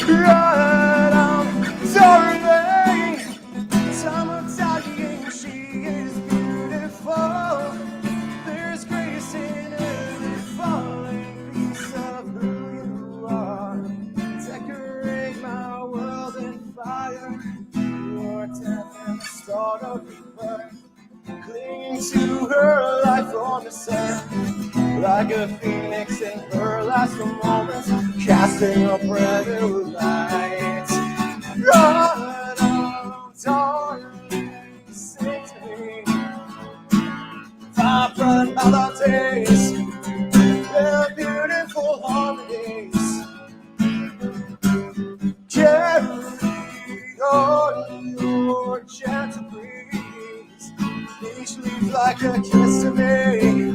Right on, darling. Summer dying, she is beautiful. There's grace in every falling piece of who you are. Decorate my world in fire. Your death and the start of rebirth. Clinging to her life on the sun. Like a phoenix in her last moments, casting a brand new light. Right on, darling, sing to me. Vibrant melodies, they're beautiful harmonies. Carry on your gentle breeze. Each leaf like a kiss to me.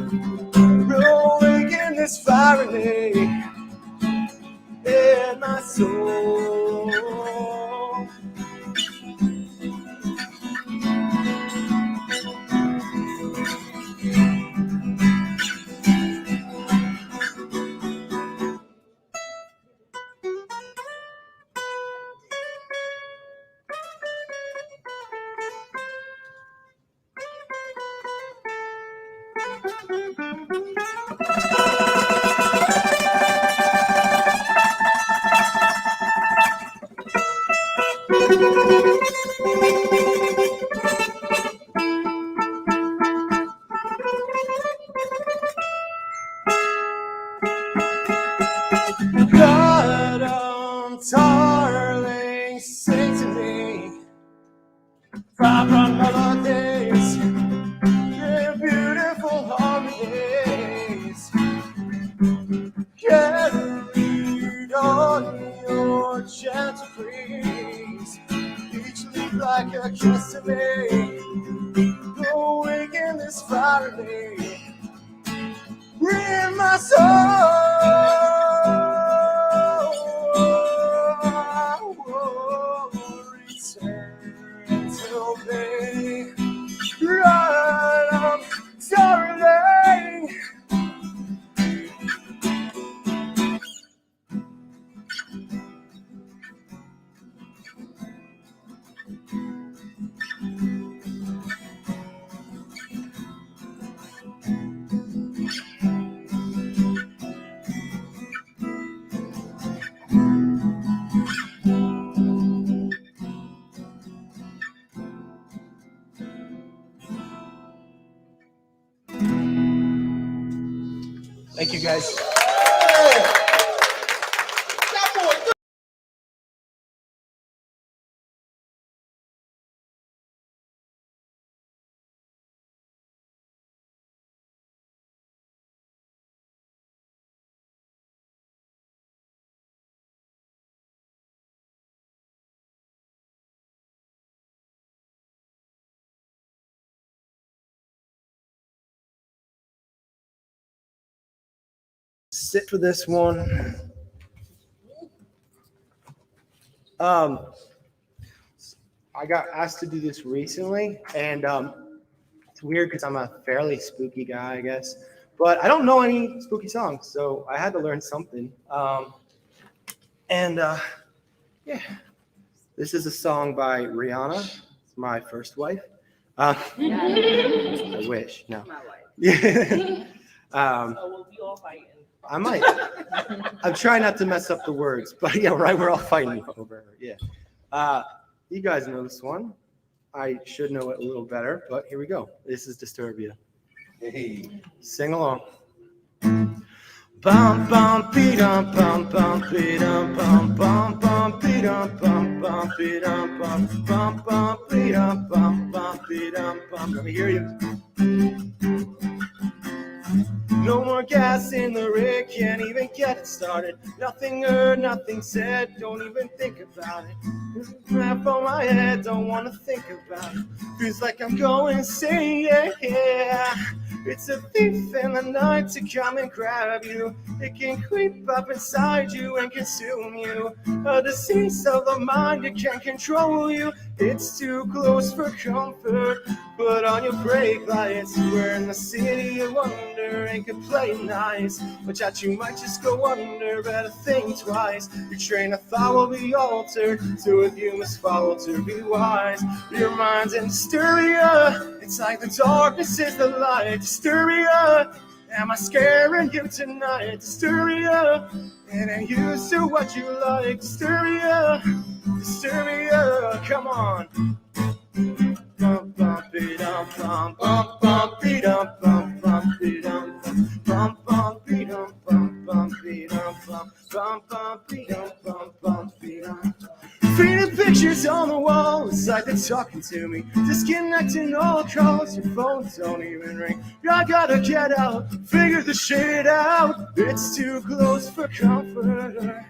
Awaken this fire in me, in my soul. God, darling, sing to me. Vibrant melodies, they're beautiful harmonies. Carried on your gentle breeze. Each leaf like a kiss to me. Awaken this fire in me, in my soul. Return to me, right on, darling. Thank you, guys. Sit for this one. I got asked to do this recently, and it's weird because I'm a fairly spooky guy, I guess. But I don't know any spooky songs, so I had to learn something. Yeah, this is a song by Rihanna. It's my first wife. I wish. No. My wife. Yeah. So we'll be all fighting. I might. I'm trying not to mess up the words, but yeah, right. We're all fighting over her. Yeah. You guys know this one. I should know it a little better, but here we go. This is Disturbia. Hey. Sing along. Bum bum be-dum bum bum be-dum bum bum bum be-dum bum bum be-dum bum bum bum be-dum bum bum be-dum bum. Let me hear you. No more gas in the rig, can't even get it started. Nothing heard, nothing said, don't even think about it. Crap on my head, don't wanna think about it. Feels like I'm going insane, yeah. It's a thief in the night to come and grab you. It can creep up inside you and consume you. A disease of the mind, it can control you. It's too close for comfort. Put on your brake lights. We're in the city of wonder and can play nice. Watch out, you might just go under. Better think twice. Your train of thought will be altered. So if you must follow to be wise, your mind's in Disturbia. It's like the darkness is the light. Disturbia. Am I scaring you tonight? Disturbia. It ain't used to what you like. Disturbia. Disturbia. Come on. Bum bum be dum bum bum bum be dum bum bum be dum bum bum be dum bum bum be dum bum bum be dum bum bum be dum. Painted pictures on the wall, it's like they're talking to me. Disconnecting all calls, your phone don't even ring. I gotta get out, figure the shit out. It's too close for comfort.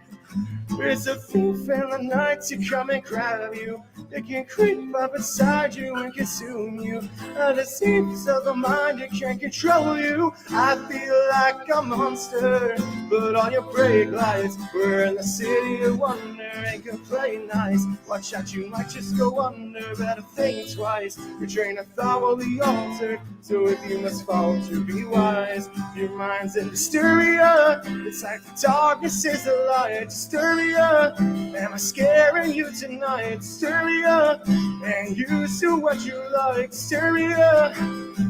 It's a thief in the night to come and grab you. It can creep up inside you and consume you. A disease of the mind, it can control you. I feel like a monster. Put on your brake lights. We're in the city of wonder and can play nice. Watch out, you might just go under. Better think twice. Your train of thought will be altered. So if you must fall to be wise, your mind's in Disturbia. It's like the darkness is the light. Disturbia. Am I scaring you tonight? Disturbia. And used to what you like. Disturbia.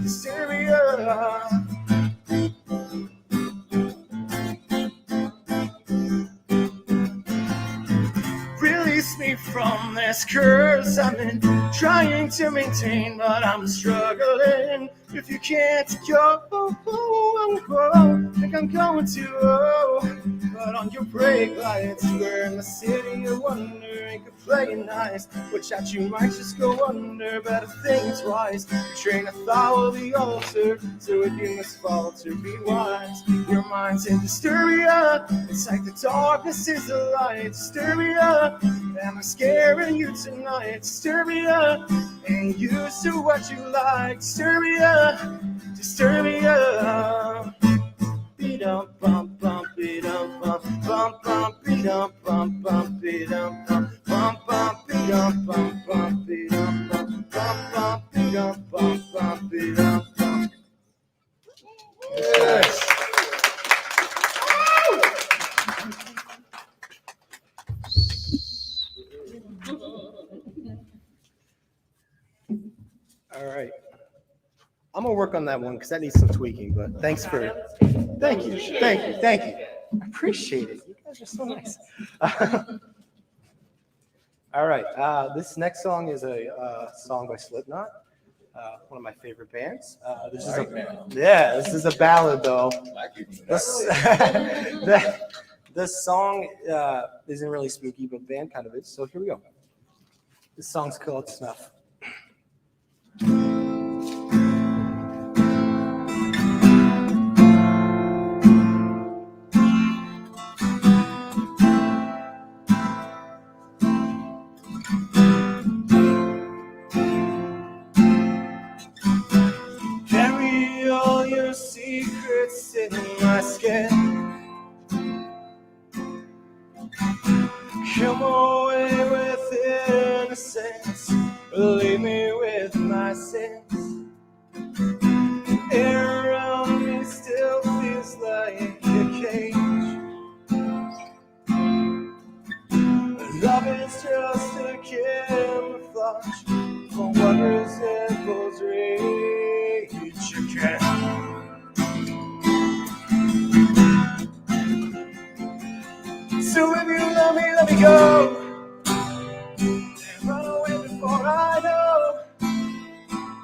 Disturbia. Release me from this curse I've been trying to maintain, but I'm struggling. If you can't go, think I'm going to. Put on your brake lights. We're in the city of wonder and can play nice. Watch out, you might just go under. Better think twice. Your train of thought will be altered. So if you must fall to be wise, your mind's in Disturbia. It's like the darkness is the light. Disturbia. Am I scaring you tonight? Disturbia. Ain't used to what you like. Disturbia. Disturbia. Beat up, bump, bump, beat up, bump, bump, bump, beat up, bump, bump, beat up, bump, bump, bump, beat up, bump, bump, beat up, bump, bump, bump, beat up, bump, bump, beat up, bump. Yes. All right. I'm gonna work on that one because that needs some tweaking. But thanks for, thank you. I appreciate it. You guys are so nice. All right. This next song is a song by Slipknot, one of my favorite bands. This is a ballad though. This song isn't really spooky, but the band kind of is. So here we go. This song's called Snuff. Carry all your secrets in my skin. Come away with innocence. Leave me with my sins. Air around me still feels like a cage. Love is just a camouflage for what resembles rage again. So if you love me, let me go. And run away before I know.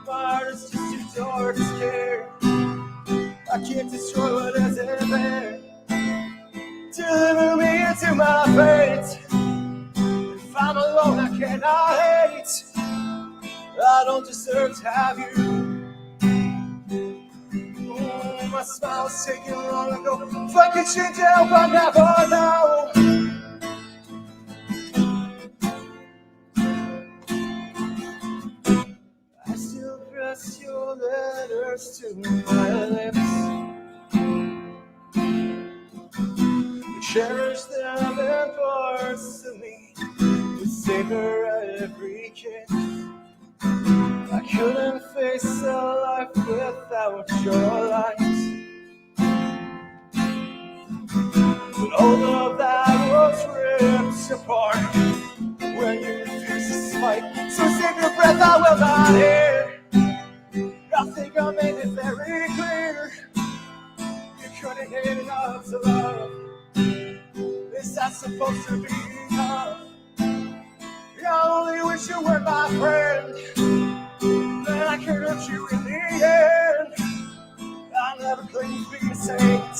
My heart is just too dark to scare. I can't destroy what isn't there. Deliver me into my fate. If I'm alone, I cannot hate. I don't deserve to have you. My smile's taken long ago. If I could change it up, I never know. I still press your letter words to my lips. Cherish them in parts of me. We savor every kiss. I couldn't face a life without your light. But all of that was ripped apart when you refused to fight. So save your breath, I will not hear. I think I made it very clear. You couldn't get enough to love. Is that supposed to be enough? I only wish you were my friend. Then I could hurt you in the end. I never claimed to be a saint.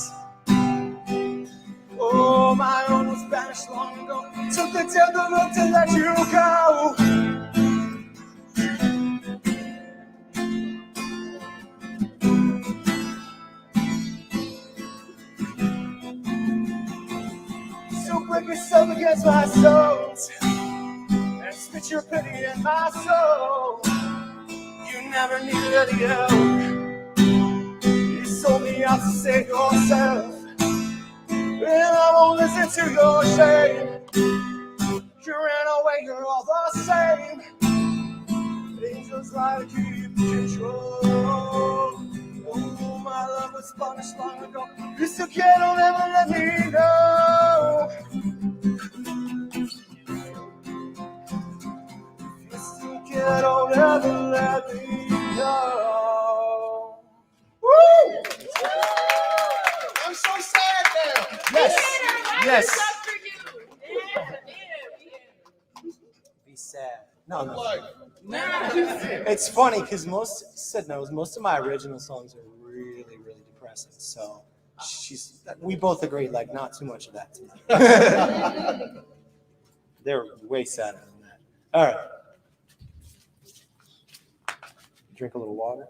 Oh, my own was banished long ago. Took the tender look to let you go. So break yourself against my stones and spit your pity in my soul. You never needed any help. You sold me out to save yourself. And I won't listen to your shame. You ran away, you're all the same. Angels lie to keep control. Oh, my love was punished long ago. You still can't, don't ever let me know. You still can't, don't ever let me know. Woo! I'm so sad now. Yes. Yes. Be sad. No. It's funny because most of my original songs are really, really depressing. So we both agree, like, not too much of that tonight. They're way sadder than that. All right. Drink a little water.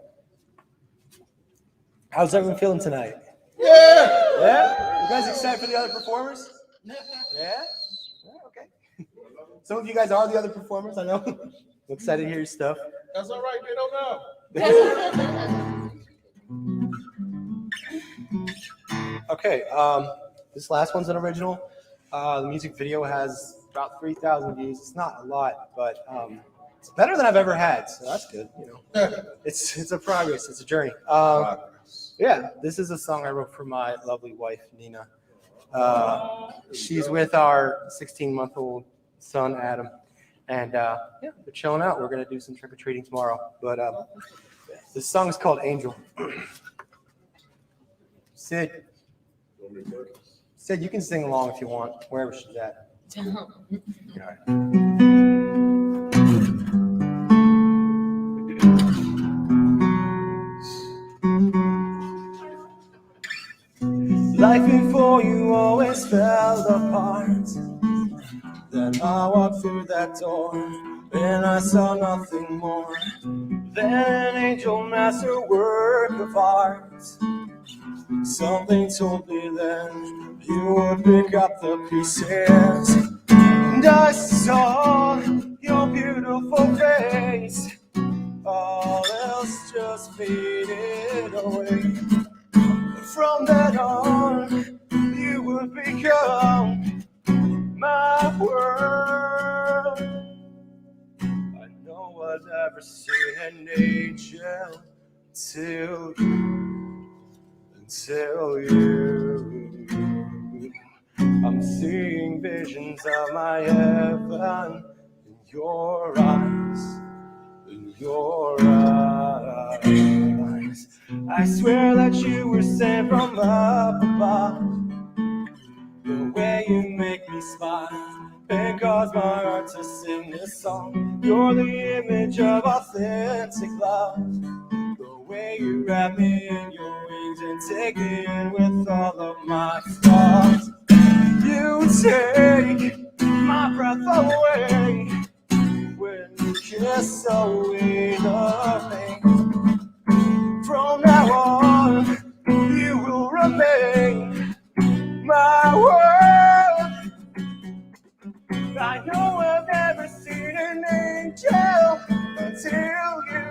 How's everyone feeling tonight? Yeah. Yeah? You guys excited for the other performers? Yeah? Okay. Some of you guys are the other performers, I know. I'm excited to hear your stuff. That's all right, they don't know. Okay, this last one's an original. The music video has about 3,000 views. It's not a lot, but it's better than I've ever had, so that's good. You know, it's a progress. It's a journey. Yeah, this is a song I wrote for my lovely wife, Nina. She's with our 16-month-old son, Adam. And yeah, we're chilling out. We're going to do some trick-or-treating tomorrow. But this song is called Angel. Sid, you can sing along if you want, wherever she's at. All right. Life before you always fell apart. Then I walked through that door and I saw nothing more than an angel masterwork of art. Something told me then you would pick up the pieces. And I saw your beautiful face. All else just faded away. From then on, you would become my world. I know I've never seen an angel until you. I'm seeing visions of my heaven in your eyes, in your eyes. I swear that you were sent from up above. The way you make me smile and cause my heart to sing this song. You're the image of authentic love. The way you wrap me in your wings and take me in with all of my flaws. You take my breath away when you kiss away the pain. From now on, you will remain my world. I know I've never seen an angel until you.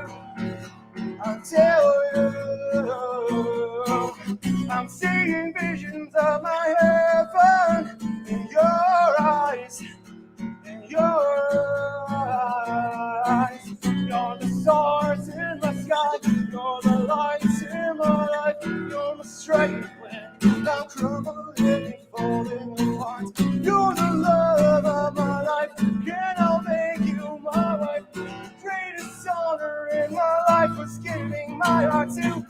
life was giving my heart to you.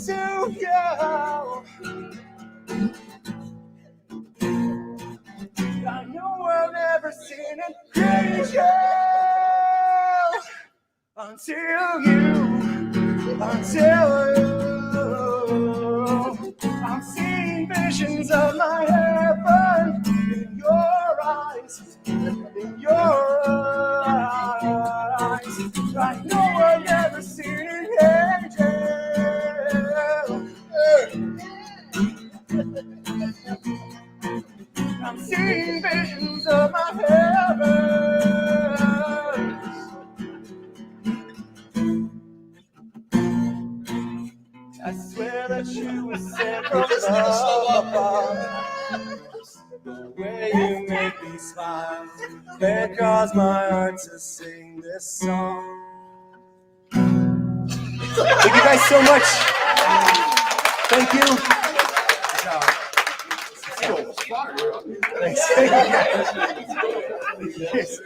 To you. I know I've never seen an angel until you. I'm seeing visions of my heaven in your eyes, in your eyes. I know I've never seen an angel. I'm seeing visions of my heaven. I swear that you were sent from above. The way you make me smile, it caused my heart to sing this song. Thank you guys so much. Thank you. Thanks.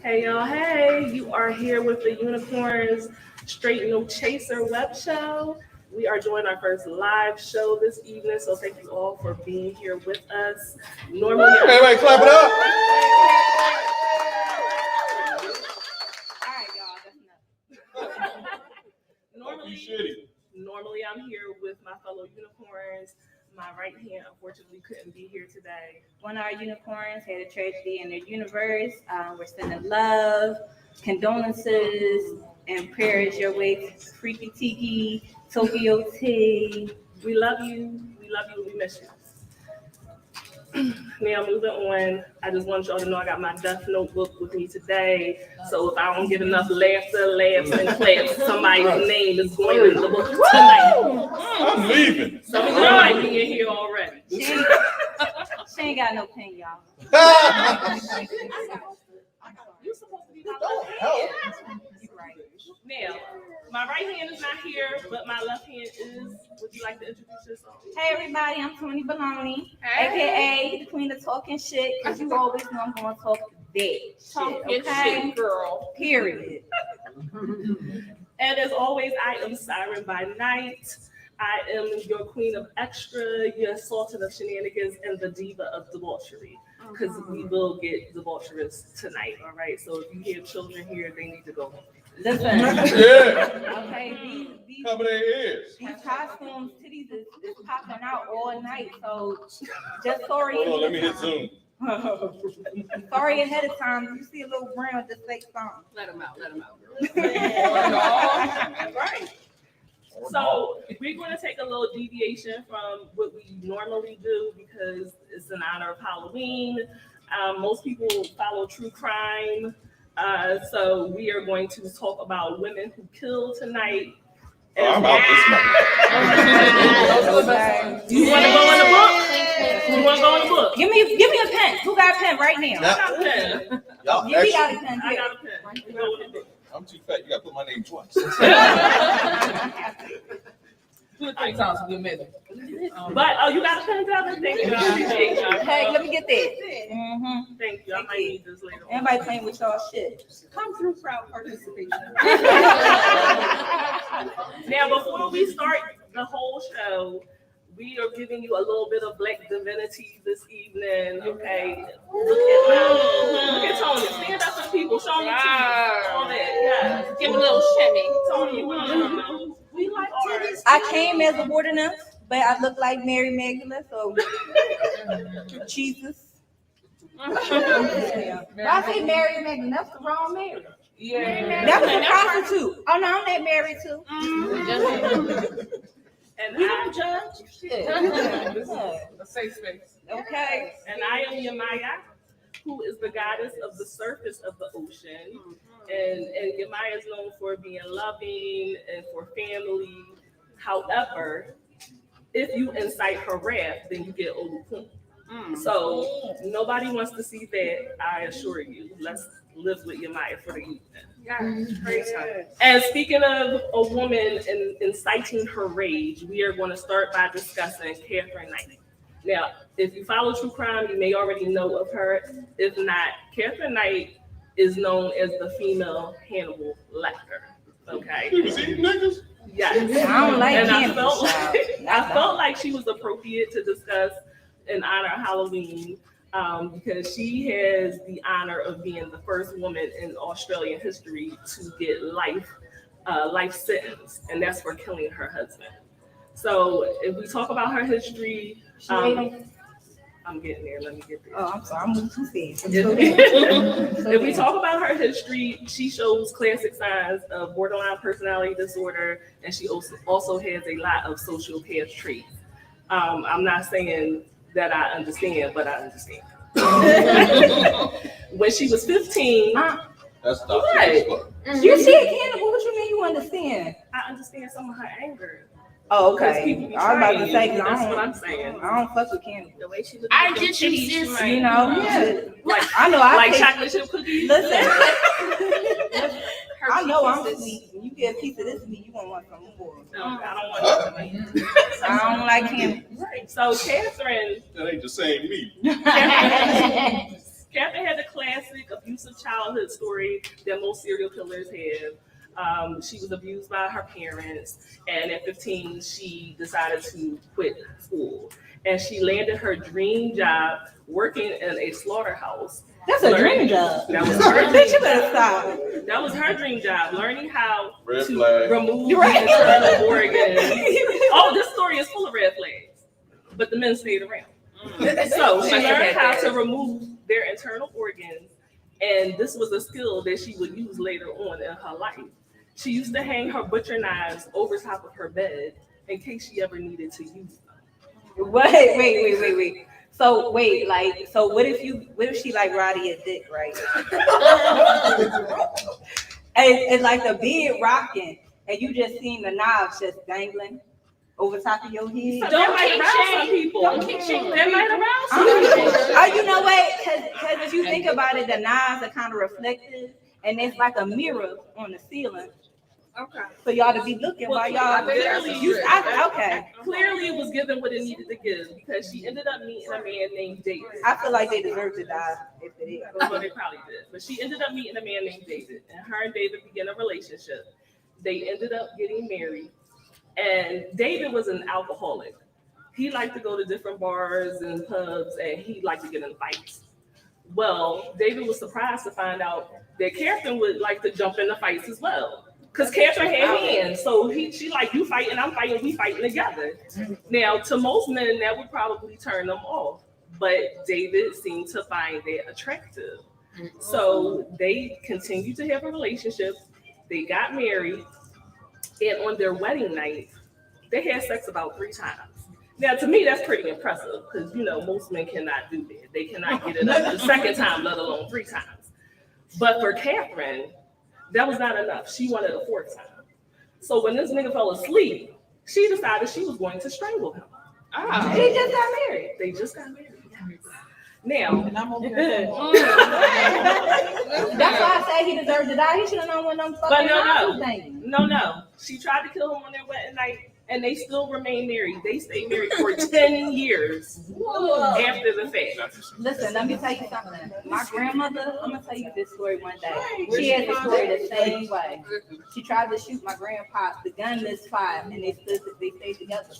Hey y'all, hey, you are here with the Unicorns Straight No Chaser web show. We are doing our first live show this evening, so thank you all for being here with us. Normally, Everybody clap it up. All right, y'all, that's enough. Normally I'm here with my fellow unicorns. My right hand unfortunately couldn't be here today. One of our unicorns had a tragedy in their universe. We're sending love, condolences, and prayers your way. Freaky Tiki, Tokyo T. We love you. We love you. We miss you. Now moving on, I just want y'all to know I got my death notebook with me today. So if I don't get enough laughter, laughs, and claps, somebody's name is going in the book tonight. I'm leaving. Some of y'all might be in here already. She ain't got no pen, y'all. You supposed to be my left hand. Now, my right hand is not here, but my left hand is. Would you like to introduce yourself? Hey everybody, I'm Tony Baloney, aka the Queen of Talking Shit, because you always know I'm going to talk that shit, okay? Girl. Period. And as always, I am Siren by night. I am your queen of extra, your sultan of shenanigans, and the diva of debauchery. Because we will get debaucherous tonight, all right? So if you have children here, they need to go home. Listen. Yeah. Okay, these Cover their ears. costumes, titties is popping out all night, so just sorry. Hold on, let me hit Zoom. Sorry ahead of time. If you see a little brown, just say something. Let them out. Right. So we're going to take a little deviation from what we normally do because it's in honor of Halloween. Most people follow true crime. So we are going to talk about women who kill tonight. I'm out this month. You want to go in the book? You want to go in the book? Give me a pen. Who got a pen right now? I got a pen. Y'all Give me extra. got a pen. I got a pen. We go in the book. I'm too fat. You gotta put my name twice. Do it 3 times to be amazing. But you got a pen, Devin? Thank you. I appreciate you. Hey, let me get that. Mm-hmm. Thank you. I might need this later. Everybody playing with y'all shit. Come through crowd participation. Now, before we start the whole show, we are giving you a little bit of Black divinity this evening. Okay, look at Tony. Stand up for people. Show me all that. Yeah, Give a little shimmy. Tony, you want to know? We like titties. I came as a water nymph, but I look like Mary Magdalene, so Jesus. I say Mary Magdalene, that's the wrong Mary. Yeah. That was a prostitute. Oh no, I'm not married too. And We I don't judge. Shit. A safe space. Okay. and I am Yamaya, who is the goddess of the surface of the ocean. And Yamaya is known for being loving and for family. However, if you incite her wrath, then you get Olukun. So nobody wants to see that, I assure you. Let's live with Yamaya for the evening. And speaking of a woman inciting her rage, we are going to start by discussing Catherine Knight. Now, if you follow true crime, you may already know of her. If not, Catherine Knight is known as the female Hannibal Lecter. Okay. You was eating niggas? Yes. I don't like And cannibals, I felt like she was appropriate to discuss in honor of Halloween. Because she has the honor of being the first woman in Australian history to get life sentence, and that's for killing her husband. So if we talk about her history, I'm getting there. Let me get there. Oh, I'm sorry. I'm moving too fast. If we talk about her history, she shows classic signs of borderline personality disorder, and she also has a lot of sociopath traits. I'm not saying that I understand, but I understand. When she was 15, That's Dr. Right. You see a cannibal? What you mean you understand? I understand some of her anger. Oh, Because okay. people be I was about to trying say, you. 'cause That's I what don't, I'm saying. I don't fuck with cannibals. The way she looked I at them get you, titties, sis. You know? like I know. I like take, chocolate chip cookies. listen. I know I'm sweet. When you get a piece of this meat, you gonna want some more. No, I don't want that. I don't like cannibals. So Catherine That ain't the same meat. Catherine had the classic abusive childhood story that most serial killers have. She was abused by her parents, and at 15, she decided to quit school. And she landed her dream job working in a slaughterhouse. That's a dream job. That was her Bitch, dream you better job. stop. That was her dream job, learning how Red to flag. remove You're right. the internal organs. Oh, this story is full of red flags, but the men stayed around. So she learned how to remove their internal organs, and this was a skill that she would use later on in her life. She used to hang her butcher knives over top of her bed in case she ever needed to use them. Wait. So what if she like Roddy a dick, right? And it's like the bed rocking, and you just seen the knives just dangling over top of your head. So that might arouse some people. Don't kick shame. That might arouse some people. Oh, you know what? Because if you think about it, the knives are kind of reflective, and it's like a mirror on the ceiling Okay. for y'all to be looking while y'all. Clearly, Okay. Clearly, it was given what it needed to give because she ended up meeting a man named David. I feel like they deserve to die if it is. Well, they probably did. But she ended up meeting a man named David, and her and David began a relationship. They ended up getting married, and David was an alcoholic. He liked to go to different bars and pubs, and he liked to get in fights. Well, David was surprised to find out that Catherine would like to jump in the fights as well. Because Catherine had hands, so she like, you fighting, I'm fighting, we fighting together. Now, to most men, that would probably turn them off, but David seemed to find that attractive. So they continued to have a relationship. They got married, and on their wedding night, they had sex about 3 times. Now, to me, that's pretty impressive because, most men cannot do that. They cannot get it up the second time, let alone 3 times. But for Catherine, that was not enough. She wanted a 4th time. So when this nigga fell asleep, she decided she was going to strangle him. They just got married. They just got married. Now, That's why I say he deserved to die. He should have known one of them but fucking no. things. No. She tried to kill him on their wedding night, and they still remained married. They stayed married for 10 years after the fact. Listen, let me tell you something. My grandmother, I'm gonna tell you this story one day. She had the story the same way. She tried to shoot my grandpa. The gun misfired, and they stayed together.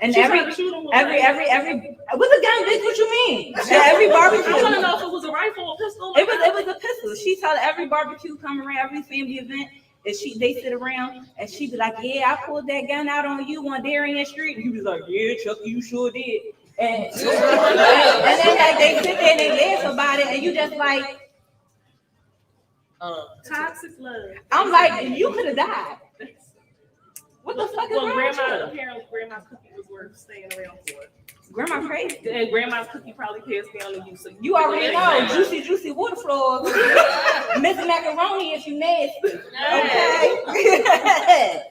And She every tried to shoot him with what's a gun, bitch? What you mean? At every barbecue. I want to know if it was a rifle or pistol. It was a pistol. She told every barbecue come around, every family event, and they sit around and she be like, yeah, I pulled that gun out on you on Darien Street. And he was like, yeah, Chucky, you sure did. And then like they sit there and they laugh about it, and you just like, Toxic love. I'm like, you could have died. What the fuck is Well, wrong with you? apparently grandma's cookie was worth staying around for. Grandma crazy. And grandma's cookie probably passed down to you. So You already know, juicy water floors, Miss Macaroni if you nasty. Okay.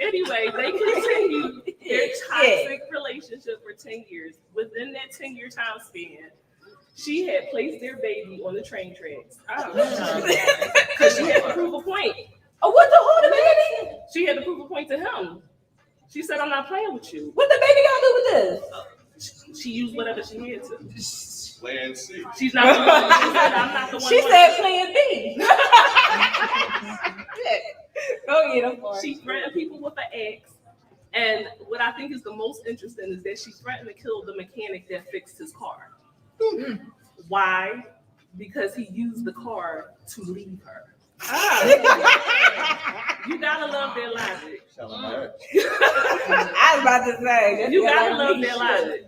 Anyway, they continued their toxic relationship for 10 years. Within that 10-year time span, she had placed their baby on the train tracks. Because she had to prove a point. Oh, what the whole the baby? She had to prove a point to him. She said, I'm not playing with you. What the baby got to do with this? She used whatever she had to. Plan C. She's not the one. She said, I'm not the one. She said plan B. Go get them. She threatened people with an axe. And what I think is the most interesting is that she threatened to kill the mechanic that fixed his car. Why? Because he used the car to leave her. You gotta love their logic. I was about to say. You gotta love their logic.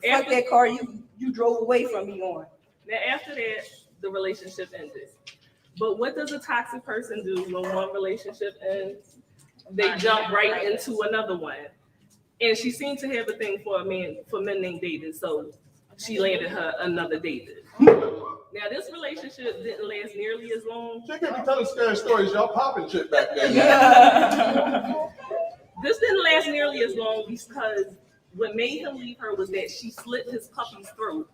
Fuck that car you drove away from me on. Now after that, the relationship ended. But what does a toxic person do when one relationship ends? They jump right into another one. And she seemed to have a thing for men named David, so she landed her another David. Now this relationship didn't last nearly as long. She can't be telling scary stories. Y'all popping shit back then. This didn't last nearly as long because what made him leave her was that she slit his puppy's throat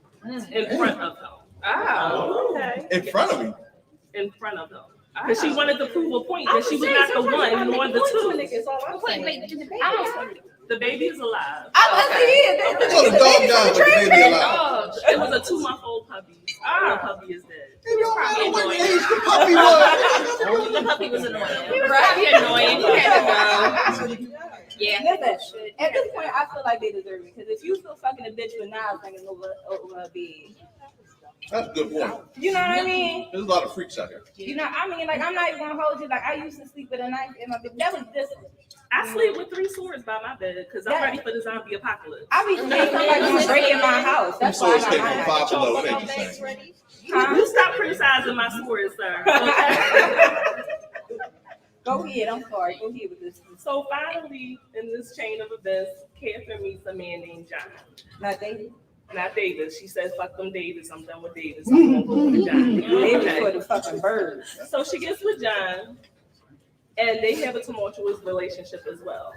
in front of him. Okay. In front of me. In front of him. Because she wanted to prove a point that she was not the one nor the two. Wait, The baby is alive. So the dog died, but the baby alive. It was a 2-month-old puppy. The puppy is dead. It don't matter what age the puppy was. The puppy was annoying. He was probably annoying. He had to go. Yeah. Listen, at this point, I feel like they deserve it. Because if you still fucking a bitch with knives hanging over her bed, That's a good point. you know what I mean? There's a lot of freaks out here. You know, I mean, like, I'm not even gonna hold you. Like, I used to sleep with a knife in my bed. That was different. I sleep with 3 swords by my bed because I'm ready for the zombie apocalypse. I be thinking somebody gonna break in my house. Them That's why I swords got came my from knife. Five Below. It ain't the same. Huh? You stop criticizing my swords, sir. Okay? Go ahead. I'm sorry. Go ahead with this. So finally, in this chain of events, Catherine meets a man named John. Not David. Not David. She says, fuck them Davids. I'm done with David. So I'm going with John. David for Okay. the fucking birds. So she gets with John, and they have a tumultuous relationship as well.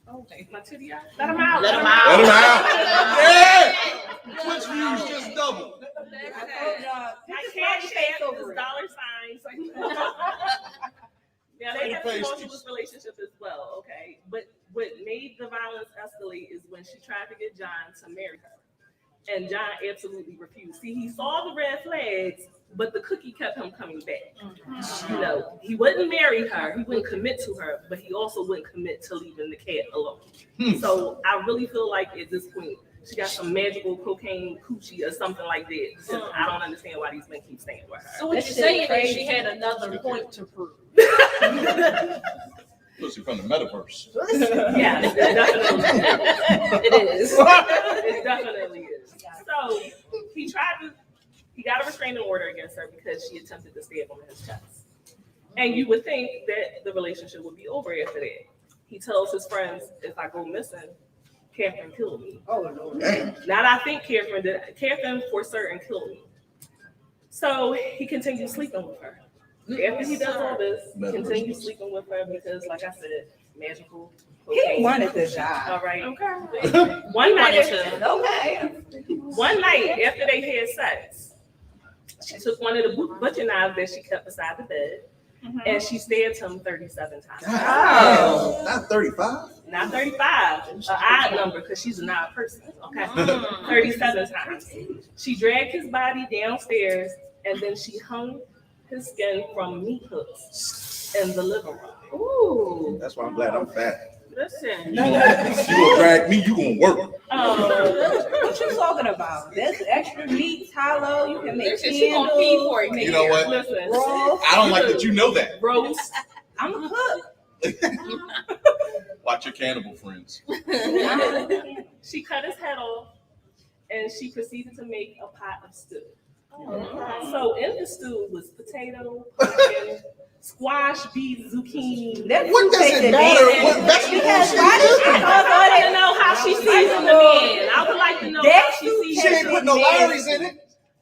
Okay, my titty out. Let him out. Let him Let him out. Yeah. Twitch views just doubled. I told y'all. My Put your cash smiley face app over is it. $signs. Now they have a tumultuous relationship as well, okay? But what made the violence escalate is when she tried to get John to marry her. And John absolutely refused. See, he saw the red flags, but the cookie kept him coming back. You know, he wouldn't marry her, he wouldn't commit to her, but he also wouldn't commit to leaving the cat alone. So I really feel like at this point, she got some magical cocaine coochie or something like that. Because I don't understand why these men keep staying with her. So what you're saying is she had another point to prove. Pussy from the metaverse. Yeah, it definitely It is. It definitely is. So he got a restraining order against her because she attempted to stab him in his chest. And you would think that the relationship would be over after that. He tells his friends, if I go missing, Catherine killed me. Oh, Lord. Now I think Catherine for certain killed me. So he continues sleeping with her. After he does all this, he continues sleeping with her because, like I said, magical. He wanted the job. All right. Okay. One night, Okay. one night after they had sex, she took one of the butcher knives that she kept beside the bed, and she stabbed him 37 times. Oh, not 35. Not 35, an odd number because she's an odd person. Okay, 37 times. She dragged his body downstairs, and then she hung his skin from meat hooks in the living room. Ooh. That's why I'm glad I'm fat. Listen. You gonna drag me, you gonna work. What you talking about? That's extra meat, hollow. You can make Listen, she gonna pee for it. You know what? Listen, Roll. I don't like that you know that. roast. I'm a cook. Watch your cannibal friends. She cut his head off, and she proceeded to make a pot of stew. So in the stew was potato, pumpkin, squash, beef, zucchini. What does it matter what Because vegetable why she did she using? call I want to it? know how she seasoned the man. I would like to know how she She seasoned ain't it. put no Larry's in it.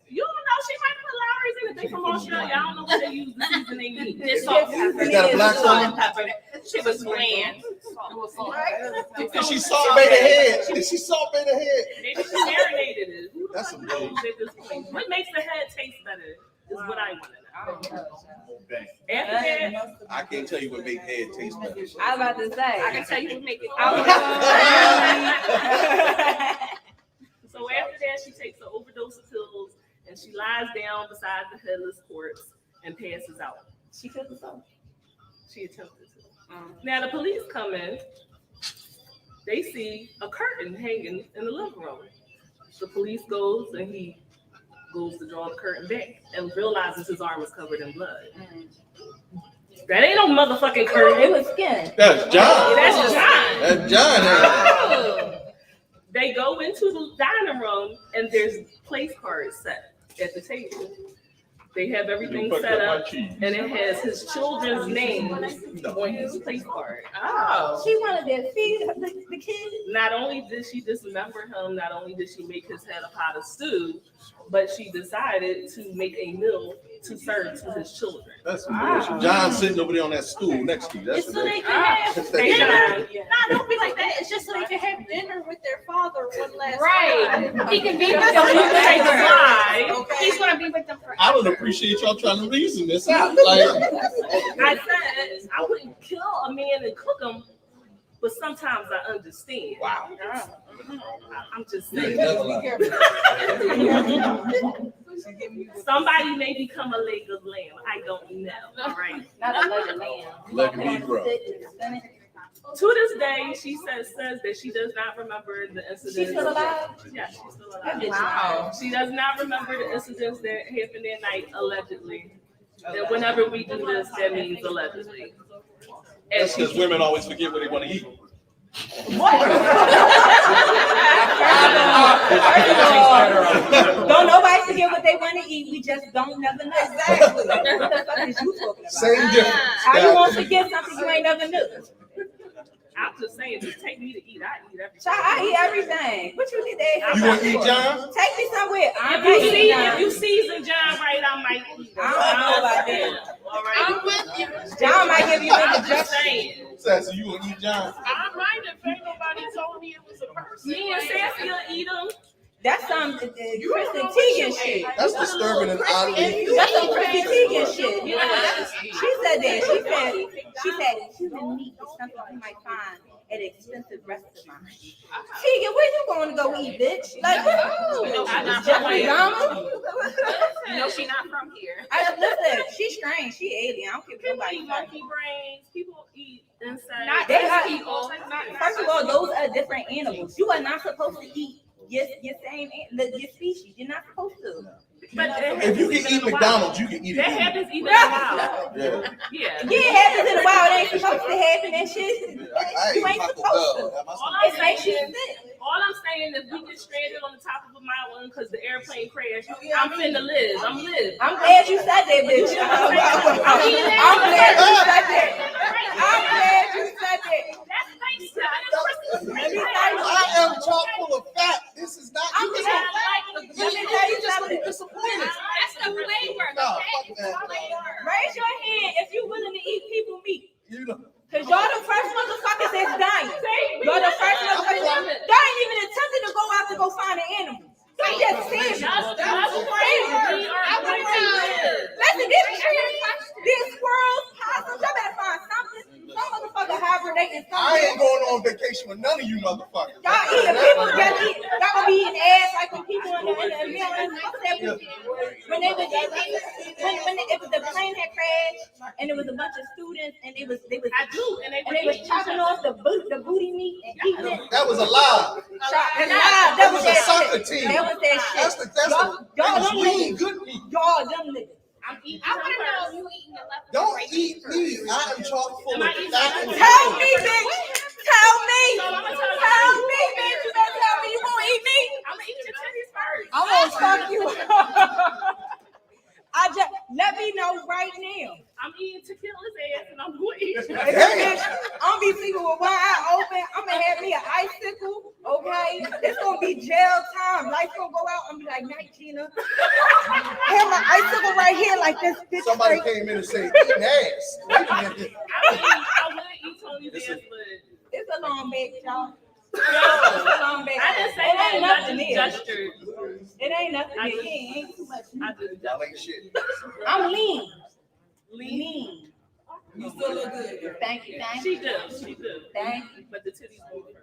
You don't know. She might put Lowry's in it. They from Australia. I don't know what they use to season their meat. This salt and pepper. Is that a black Salt woman? and pepper. She was bland. Did she salt bay the head? Did she salt bay the head? Maybe she marinated it. Who the That's fuck some knows bullshit. at this point? What makes the head taste better is what I want to know. Oh, dang. After that, I can't tell you what make head taste better. I was about to say. I can tell you what make it. so after that, she takes an overdose of pills and she lies down beside the headless corpse and passes out. She killed herself. She attempted to. Now the police come in. They see a curtain hanging in the living room. The police goes and he goes to draw the curtain back and realizes his arm is covered in blood. That ain't no motherfucking curtain. It was skin. That's John. That's John. That's John. They go into the dining room and there's place cards set at the table. They have everything set up and it has his children's names on his place card. Oh. She wanted to feed the kid. Not only did she dismember him, not only did she make his head a pot of stew, but she decided to make a meal to serve to his children. That's some bullshit. John sitting over there on that stool next to you. That's It's so they what can have That's Thank that God. Nah, don't be like that. It's just so they can have dinner with their father one last Right. time. He can be with So them you can forever. fly. He's gonna be with them forever. I don't appreciate y'all trying to reason this out. Like, I said I wouldn't kill a man and cook him, but sometimes I understand. Wow. I'm just You saying. never lie. Somebody may become a leg of lamb. I don't know. All right. Not a leg of lamb. Let me grow. To this day, she says that she does not remember the incidents. She's still alive? Yeah, she's still alive. Wow. She does not remember the incidents that happened that night, allegedly. And whenever we do this, that means allegedly. And That's because women always forget what they want to eat. Don't nobody forget what they want to eat. We just don't never know. Exactly. What the fuck is you talking about? Same difference. How you won't forget something you ain't never knew? I'm just saying, just take me to eat. I eat everything. Child, I eat everything. What you need to ask? You want to eat John? Take me somewhere. If you season John right, I might eat. I don't know about that. All right. I'm with you. John might give you I'm indigestion. just saying. Sassy, you want to eat John? I might if ain't nobody told me it was a person. Me and Sassy will eat them. That's some Kristen Teigen shit. That's disturbing and oddly. That's some Kristen Teigen shit. You know, she said that. She said human meat is something you might find at an expensive restaurant. Teigen, where you going to go eat, bitch? Like, Jeffrey Dahmer? No, she not from here. Listen, she's strange. She alien. I don't care People what eat nobody monkey brains. People eat insects. Not They just are- people. First of all, those are different animals. You are not supposed to eat your species. You're not supposed to. But If you can eat McDonald's, you can eat that it. happens even in the wild. Yeah. Yeah. Yeah, it happens in the wild. It ain't supposed to happen. That shit. I You ain't Taco supposed Bell. to. All I'm It makes you saying, sick. all I'm saying is we get stranded on the top of a mountain because the airplane crashed. I'm finna live. I'm live. I'm glad you said that, bitch. I'm glad you said that. I'm glad you said that. That's nice. Let me tell you. I am chock full of fat. This is not. I'm You just- just Let me tell you something. disappointed. That's the flavor. No, Okay? fuck that. Raise your hand if you're willing to eat people meat. You know. Cause y'all the first motherfuckers that's dying. Y'all the first motherfuckers. Y'all ain't even attempted to go out to go find an animal. They just said listen, these squirrels, possums, y'all better find something. Some motherfucker hibernating I somewhere. ain't going on vacation with none of you motherfuckers. Y'all eating people, y'all gonna be eating ass like the people in the middle. When they was when it was the plane had crashed and it was a bunch of students and they was I do, and and they was chopping off the booty meat and eating it. That was a lie. That was a soccer team. That was that shit. That was lean, good meat. Y'all them niggas. I'm eating. I want to know you eating the leftover. Don't eat me. I am chock full of fat and Tell me, bitch. Tell me. So I'ma tell you. Tell me, bitch. You gonna tell me you won't eat me? I'm gonna eat your titties first. I'm gonna fuck you. I just let me know right now. I'm eating tequila's ass, and I'm gonna eat. If bitch, I'm gonna be sleeping with one eye open. I'm gonna have me an icicle, okay? It's gonna be jail time. Lights gonna go out. I'm gonna be like, night, Gina. Have my icicle right here, like this bitch. Somebody straight. came in and said, eating ass. Wait a minute. I would eat Tony's ass, but It's a long bag, y'all. no, It's a long bag. I didn't say It that. ain't I nothing just here. gestured. It ain't nothing I here. just- It ain't too much. I just Y'all ain't shit. I'm lean. lean. You still look good. Thank you. Thank She you. does. She does. Thank you. But the titties go first.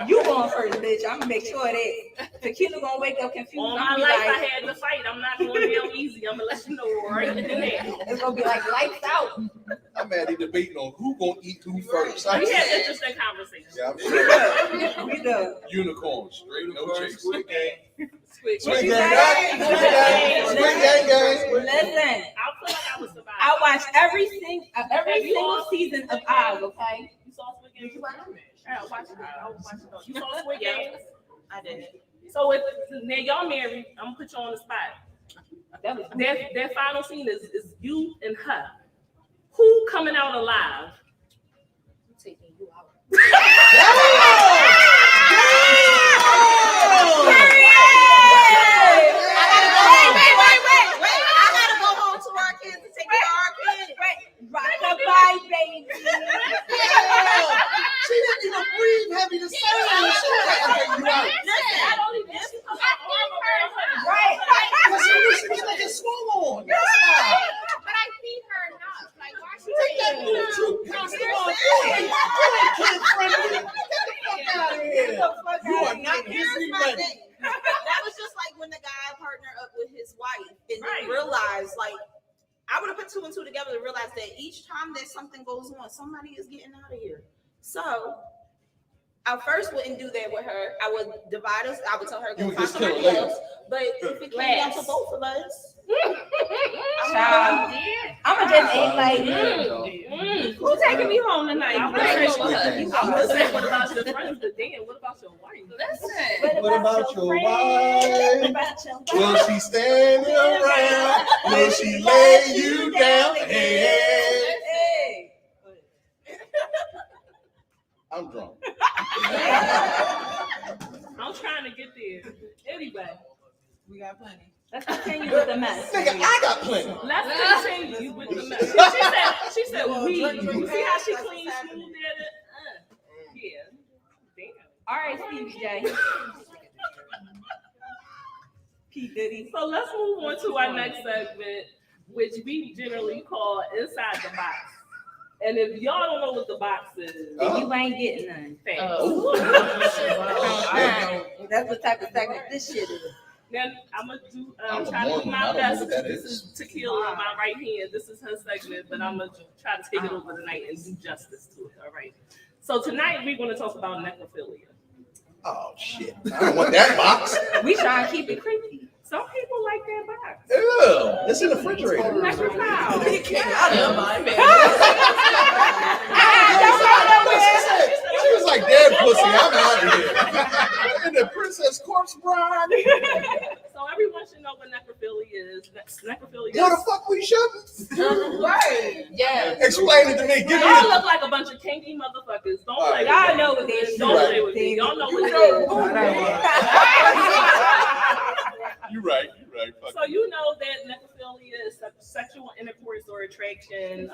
You going first, bitch. I'm gonna make sure that Tequila gonna wake up confused. All I'm my gonna life, be I like, had to fight. I'm not going down easy. I'm gonna let you know right in there. it's gonna be like lights out. I'm mad at debating on who gonna eat who first. I We had said, interesting conversations. yeah, I'm sure. We done. Unicorn, straight no chase. Squid What gang, you gang, say? squid gang. Listen, I feel like I was surviving. I watch every single season of Oz. Okay. You saw Squid Games? I watched it. I was watching it. You saw Squid Games? I did. So if now y'all married, I'm gonna put you on the spot. That final scene is you and her. Who coming out alive? I'm taking you out. Wait. I gotta go home to our kids and take care of our kids. Rock-a-bye, baby. She didn't even breathe heavy to say it. She was like, okay, you out. I don't even this because my arm around her. Right. But she was like a swole on. That's why. But I feed her enough. Like, why she Take that taking blue chew pounds on. You ain't kidding partner up with his wife and Right. then realize, like, I would have put two and two together to realize that each time that something goes on, somebody is getting out of here. So I first wouldn't do that with her. I would divide us. I would tell her You go would find just kill her somebody later. else. But if it came down to both of us, Child, I'ma just act like who's taking me home tonight? I'm Next gonna weekend. say, what about your friends? But then, what about your wife? Listen. What about your What wife? about your Will wife? she stand around? Will she lay you down? Hey, Hey. I'm drunk. I'm trying to get there. Anyway, We got plenty. Let's continue with the mess. Nigga, I got plenty. let's continue with the mess. She said, we. You see how she clean smooth it? Yeah. Damn. All right, Stevie J. P. Diddy. So let's move on to our next segment, which we generally call Inside the Box. And if y'all don't know what the box is, Then you ain't getting none. That's the type of segment this shit is. then I'm gonna do I'm a try to do Mormon. my I don't know best. what that This is. is Tequila on my right hand. This is her segment, but I'm gonna try to take it over tonight and do justice to it. All right. So tonight we're gonna talk about necrophilia. Oh shit! I don't want that box. We trying to keep it creepy. Some people like that box. Ew! It's in the refrigerator. Necrophile. She was like, "Dead pussy, I'm out of here." And the princess corpse bride. So everyone should know what necrophilia is. Necrophilia. No, the fuck we shouldn't. Right. Yeah. Explain it to me. Give Y'all me. look like a bunch of kinky motherfuckers. Don't play with Y'all me. know what they is. Don't play with me. Y'all know what it You're right. Fuck. is. So you know that necrophilia is sexual intercourse or attraction.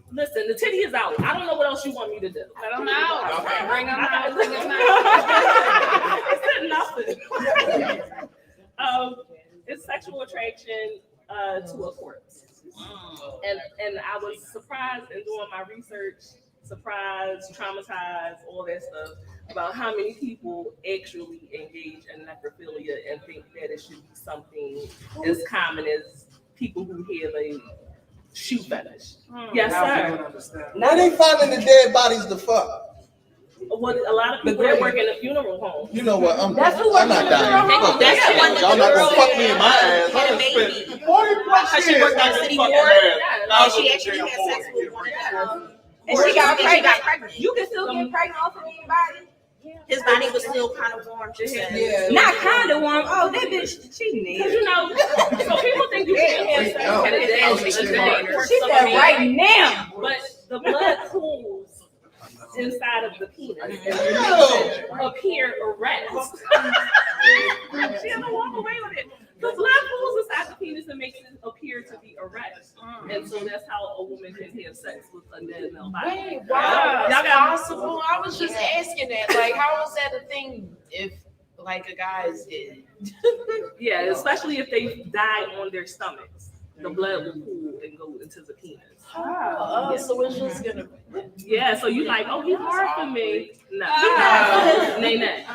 Listen, the titty is out. I don't know what else you want me to do. Let them out. Okay. Bring them out. Bring them out. It's nothing. It's sexual attraction to a corpse. And I was surprised in doing my research, surprised, traumatized, all that stuff, about how many people actually engage in necrophilia and think that it should be something as common as people who have a shoe fetish. Yes, sir. Why they finding the dead bodies to fuck? What a lot of people that work in a funeral home. You know what? I'm That's who not works in the dying. funeral home. That's the one that Y'all the not girl gonna fuck me in my ass. had a I baby. spent 40+ She years worked at on City fucking Ward. ass. And she actually had sex with one of them. And she got She got pregnant. pregnant. You can still get pregnant off of anybody. His body was still kind of warm. She said. Yeah. Not kind of warm. Oh, that bitch cheating. Because you know, so people think you can't have sex No. with a dead person. She said right now. But the blood pools inside of the penis and it makes it appear erect. She had to walk away with it. The blood pools inside the penis and makes it appear to be erect. And so that's how a woman can have sex with a dead male body. Wait, wow. Y'all That's got possible. I was just asking that. Like, how is that a thing if, like, a guy is dead? Yeah, especially if they die on their stomachs. The blood will pool and go into the penis. Oh, so it's just gonna. Yeah, so you like, oh, he's hard for me. No. Nay, nay.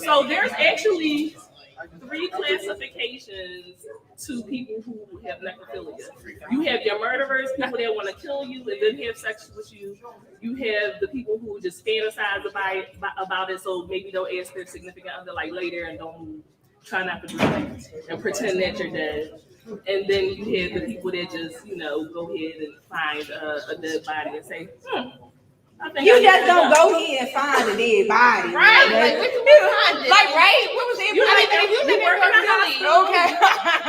So there's actually 3 classifications to people who have necrophilia. You have your murderers, people that want to kill you and then have sex with you. You have the people who just fantasize about it, so maybe they'll ask their significant other like later and don't try not to do it and pretend that you're dead. And then you have the people that just, go ahead and find a dead body and say, I think You I just need don't to go here and find a dead body. Right? Like, what you find it? Like, right? What was it? You work in a hospital. Okay.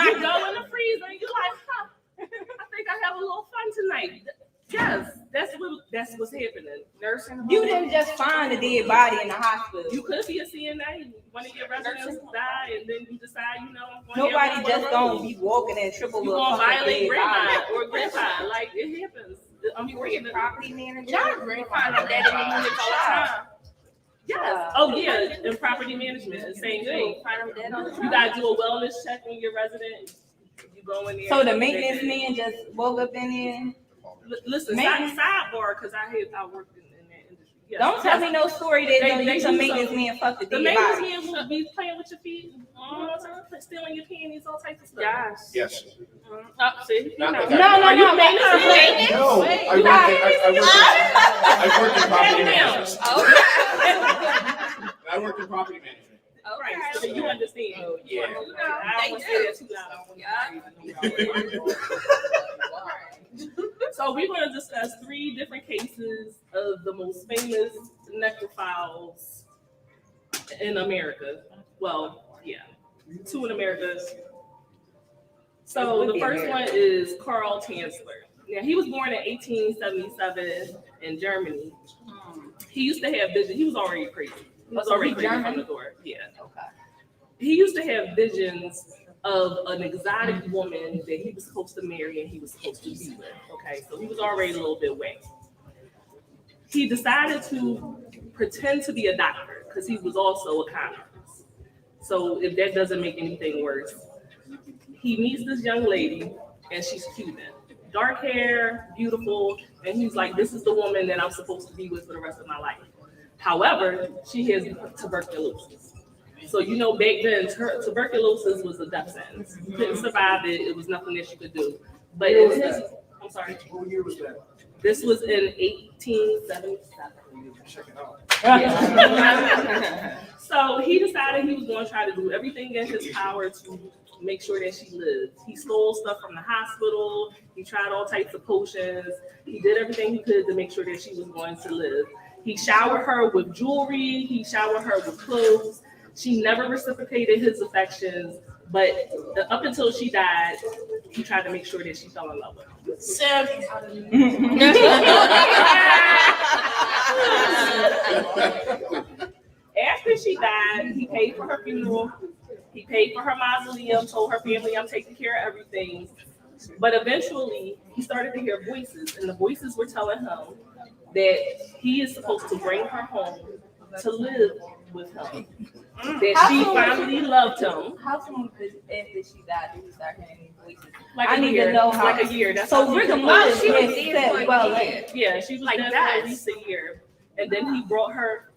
You go in the freezer and you're like, I think I have a little fun tonight. Yes, that's what's happening. Nursing home. You didn't just find a dead body in the hospital. You could be a CNA. One of your residents die, and then you decide, Nobody just don't be walking and triple. You gonna violate grandma or grandpa? Like it happens. Unfortunately, property manager. Y'all find out that in the units all the time. yes. Oh yeah, in property management, the same thing. You gotta do a wellness check on your resident. You go in there. So the maintenance man just woke up in there. Listen, Maintenance. sidebar, because I worked in that industry Yes. Don't tell me no story that They you can make do this man fuck the The dead maintenance body. man will be playing with your feet, stealing your panties, all types of stuff. Yes. Yes. See, Not you know. that No, Are you no, maintenance man? No, I work in property management. I work in property management. Right, so you understand. Oh, yeah. I don't want to say that too loud. So we're going to discuss 3 different cases of the most famous necrophiles in America. Well, yeah, 2 in America. So the first one is Carl Chancellor. Now, he was born in 1877 in Germany. He used to have visions. He was already crazy. He was already crazy from the door. Yeah. Okay. He used to have visions of an exotic woman that he was supposed to marry and he was supposed to be with. Okay, so he was already a little bit whack. He decided to pretend to be a doctor because he was also a con artist. So if that doesn't make anything worse, he meets this young lady and she's Cuban. Dark hair, beautiful, and he's like, this is the woman that I'm supposed to be with for the rest of my life. However, she has tuberculosis. So, you know, back then, tuberculosis was a death sentence. You couldn't survive it. It was nothing that you could do. But in his, I'm sorry. What year was that? This was in 1877. Check it out. Yeah. So he decided he was going to try to do everything in his power to make sure that she lived. He stole stuff from the hospital. He tried all types of potions. He did everything he could to make sure that she was going to live. He showered her with jewelry. He showered her with clothes. She never reciprocated his affections, but up until she died, he tried to make sure that she fell in love with him. After she died, he paid for her funeral. He paid for her mausoleum, told her family, I'm taking care of everything. But eventually, he started to hear voices, and the voices were telling him that he is supposed to bring her home to live with him. That she finally loved him. How soon after she died did you start hearing these voices? Like I a need year. to know how. Like a year. That's So how rigor he mortis she was has set well in. Yeah, she was Like dead that. for at least a year. And then he brought her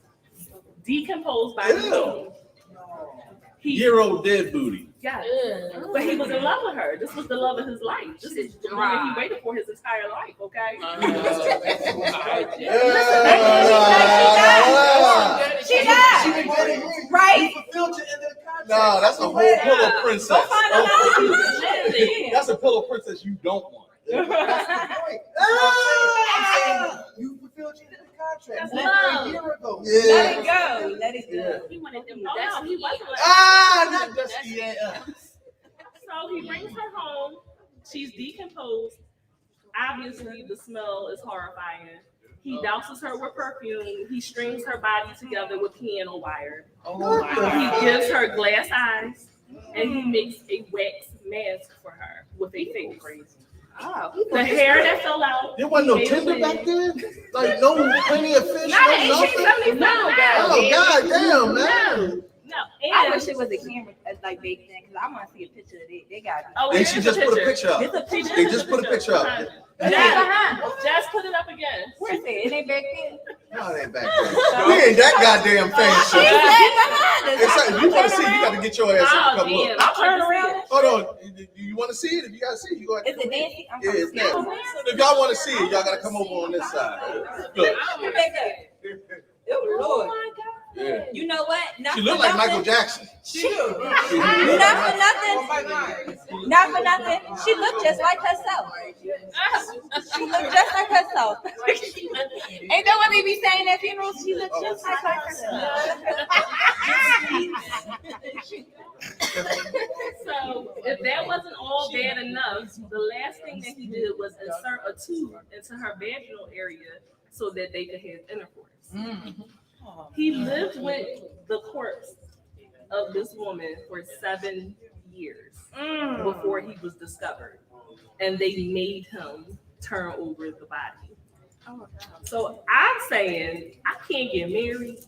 decomposed by his Ew. own. He, Year-old dead booty. yeah. But he was in love with her. This was the love of his life. This is the woman he waited for his entire life, okay? She died. She been getting ring. Right. You fulfilled your end of the contract. No, that's a whole pillow princess. Go find another. That's a pillow princess you don't want. That's the point. You fulfilled your end of the contract. That's Left love. a year ago. Let it go. Let it go. He wanted them Oh, no, he wasn't like Not Dusty. So he brings her home. She's decomposed. Obviously, the smell is horrifying. He douses her with perfume. He strings her body together with piano wire. He gives her glass eyes, and he makes a wax mask for her with a face. Oh. The hair that fell out. There wasn't no he made Tinder a back wig. then? Like no plenty of fish, Not no in nothing? 1877. Oh, goddamn, man. No, I and wish it was a camera like back then because I want to see a picture of it. They got it. oh, And she just put a picture up. It's a picture. They just put a picture up. Just put it up again. Where's it? It ain't back there. No, it ain't back there. We ain't that goddamn famous. She said behind us. If you want to see, you got to get your ass up and Oh, come damn. look. I'll Turn around. Hold on. You want to see it? If you got to see it, you go ahead. Is it Nancy? I'm Yeah, it's confused. Nancy. If y'all want to see it, y'all got to come over on this side. Look. Come back up. Oh, Lord. Yeah. You know what? Not She for look like nothing. Michael Jackson. She do. Not for nothing. Not for nothing. She looked just like herself. She looked just like herself. Ain't that what they be saying at funerals? She looked just like herself. So if that wasn't all bad enough, the last thing that he did was insert a tube into her vaginal area so that they could have intercourse. He lived with the corpse of this woman for 7 years before he was discovered, and they made him turn over the body. So I'm saying I can't get married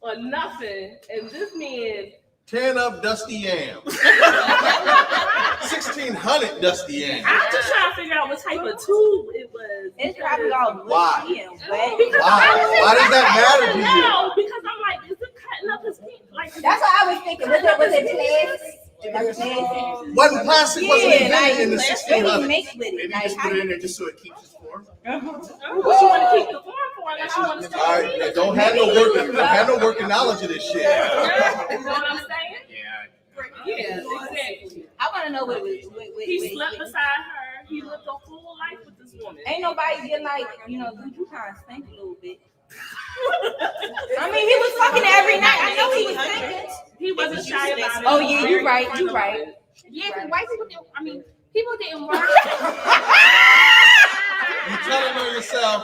or nothing, and this man. Tearing up Dusty Yam. 60 1600 Dusty Ann. I'm just trying to figure out what type of tube it was. It's probably all Why? mushy and wet. Why does that matter to you? No, because I'm like, is it cutting up his feet? Like, That's what I was thinking. Was it plastic? Wasn't plastic wasn't Yeah, invented in the what do you 1600s. make with it? Maybe Like, just put it in there just so it keeps its form. what you want to keep the form for unless you want to All right, now don't have no working knowledge of this shit. You know what I'm saying? Yeah, exactly. I want to know what it was. He slept beside her. He lived a whole life with this woman. Ain't nobody get like, dude, you kind of stink a little bit. I mean, he was fucking every night. I know he was thinking. He wasn't shy about it. Oh yeah, you're right. You're right. Yeah, because white people didn't. I mean, people didn't work. You telling her yourself.